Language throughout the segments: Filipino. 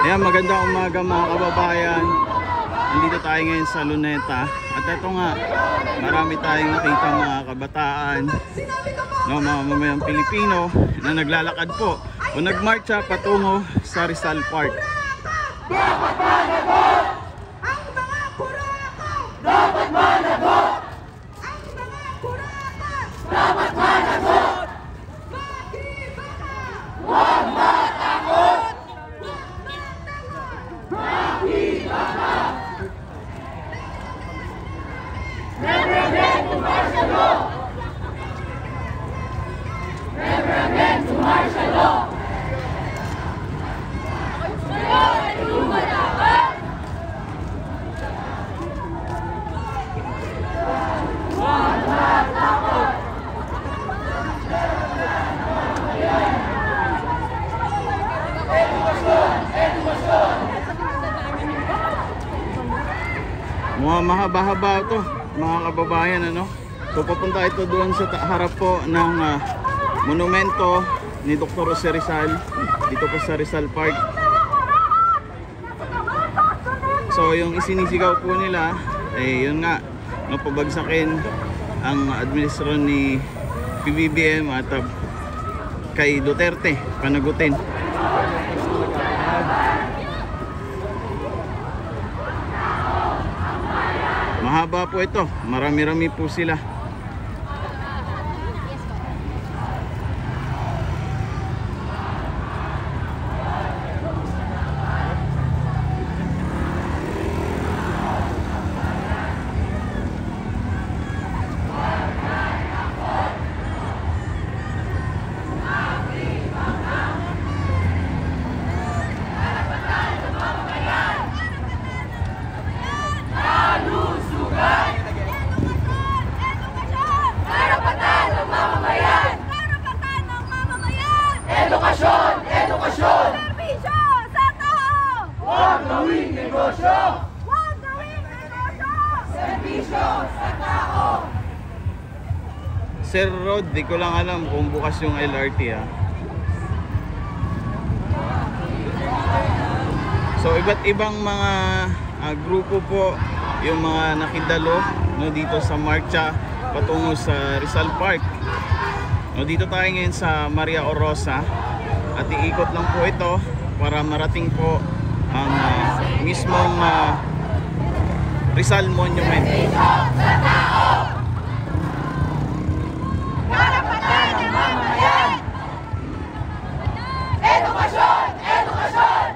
Ayan, magandang umaga mga kababayan. Nandito tayo ngayon sa Luneta. At ito nga, marami tayong nakita mga kabataan, no, mga mamayang Pilipino na naglalakad po o nagmarcha patungo sa Rizal Park. Dapat managot! Ang mga kuratan! Dapat managot! Ang mga kuratan! Dapat managot! Makibaka! Huwag matakot! Makibaka! Never again to martial law! Never again to martial law! Mga mahaba-haba ito mga kababayan, ano? So papunta ito doon sa harap po ng monumento ni Dr. Jose Rizal dito po sa Rizal Park. So yung isinisigaw po nila eh yun nga, mapabagsakin ang administrasyon ni PBBM at kay Duterte, panagutin. Mahaba po ito, marami-rami po sila. Edukasyon! Edukasyon! Serbisyo sa tao! Huwag gawing negosyo! Huwag gawing negosyo! Serbisyo sa tao! Sir Rod, di ko lang alam kung bukas yung LRT ha. So iba't ibang mga grupo po yung mga nakidalo, no, dito sa marcha patungo sa Rizal Park. No, dito tayo ngayon sa Maria Orosa at iikot lang po ito para marating po ang mismong Rizal Monument. Karapatan ng mamamayan! Edukasyon! Edukasyon!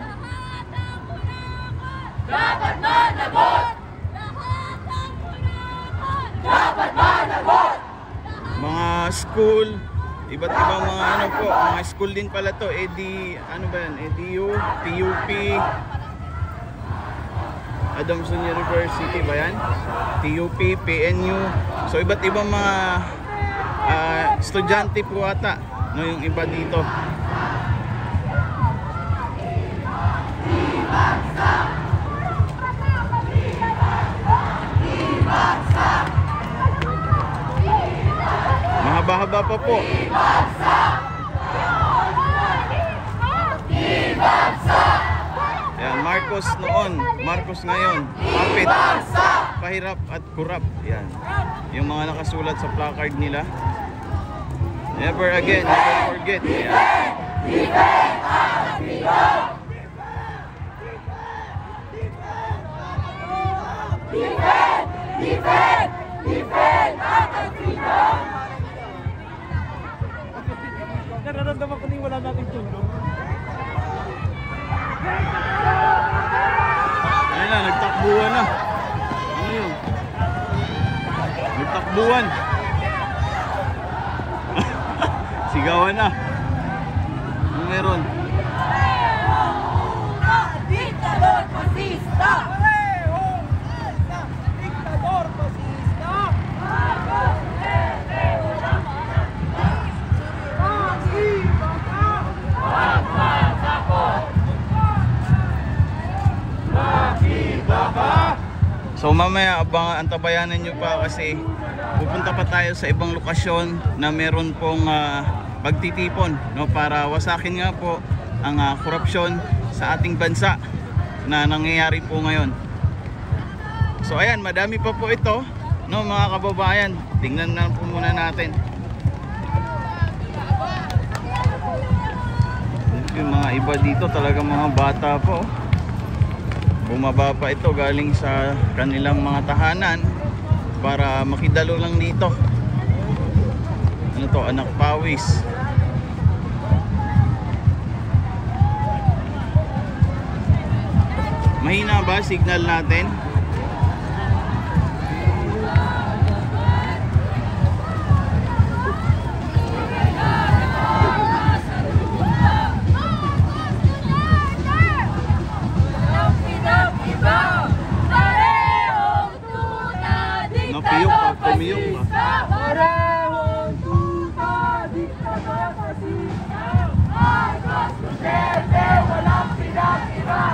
Dapat managot! Dapat managot! Mga school, iba't ibang mga ano po, mga school din pala to, ano ba yan, EDU, TUP, Adamson University ba yan? TUP, PNU, so iba't ibang mga estudyante po ata, no, yung iba dito. Mahaba-haba pa po. Yan, Marcos noon, Marcos ngayon. Kapit, pahirap at kurap. Yan. Yung mga nakasulat sa placard nila. Never again, never forget. Yan. Defend our freedom! Defend! Defend! Defend our freedom! Nararamdaman ko na yung wala nating tulong. Ayun na, nagtakbuhan na. Ano yun? Nagtakbuhan. Sigawan na. Ano meron? Diktador fascista! Diktador fascista! So mamaya antabayanan nyo pa kasi pupunta pa tayo sa ibang lokasyon na meron pong pagtitipon, no, para wasakin nga po ang korupsyon sa ating bansa na nangyayari po ngayon. So ayan, madami pa po ito, no, mga kababayan. Tingnan na po muna natin. Yung mga iba dito talaga mga bata po. Bumaba pa ito galing sa kanilang mga tahanan para makidalo lang dito. Ano to, anak pawis. Mahina ba signal natin? Napiyok pa, pumiyok pa. Parehong tuta, diktador fascista. Marcos Duterte, walang pinag-iba.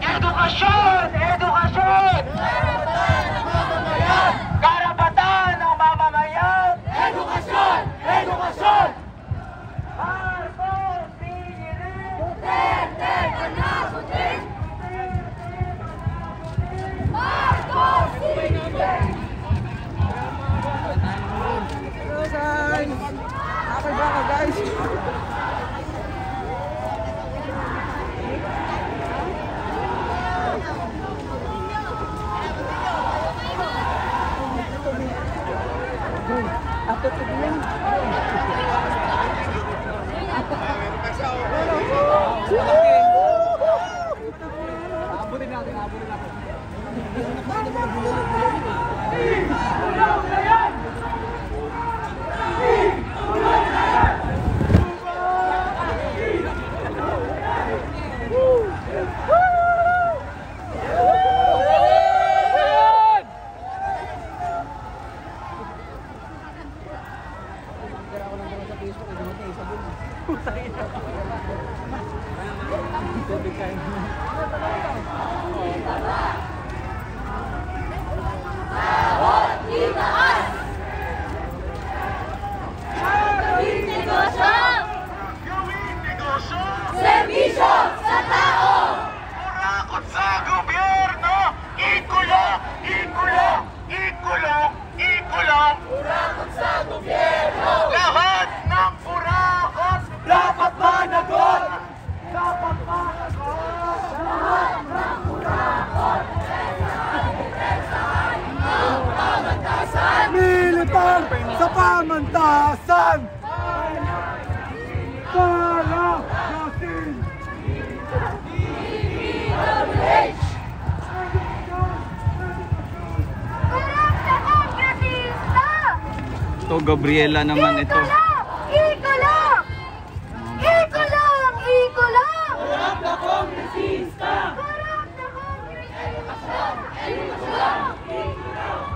Edukasyon! Edukasyon! Karapatan ng mamamayan! Edukasyon! Edukasyon! Marcos pinilit! Duterte panagutin! Marcos pinilit! Hello guys! Okay ba ka guys? Facebook ay dumating sa bulo. Tubig kain. Sahod itaas! Gawing negosyo! Serbisyo sa tao! Kurakot sa gobyerno! Ikulong! Ikulong! Ikulong! Ikulong! Kurakot sa gobyerno! Lahat ng kurakot dapat managot! Dapat managot! Militar sa pamantasan! Para natin! Kurang sa kongresista! Ito, Gabriela naman ito. Ikulong! Ikulong! Ikulong! Kurang na kongresista! Kurang sa kongresista! Ikulong! Ikulong!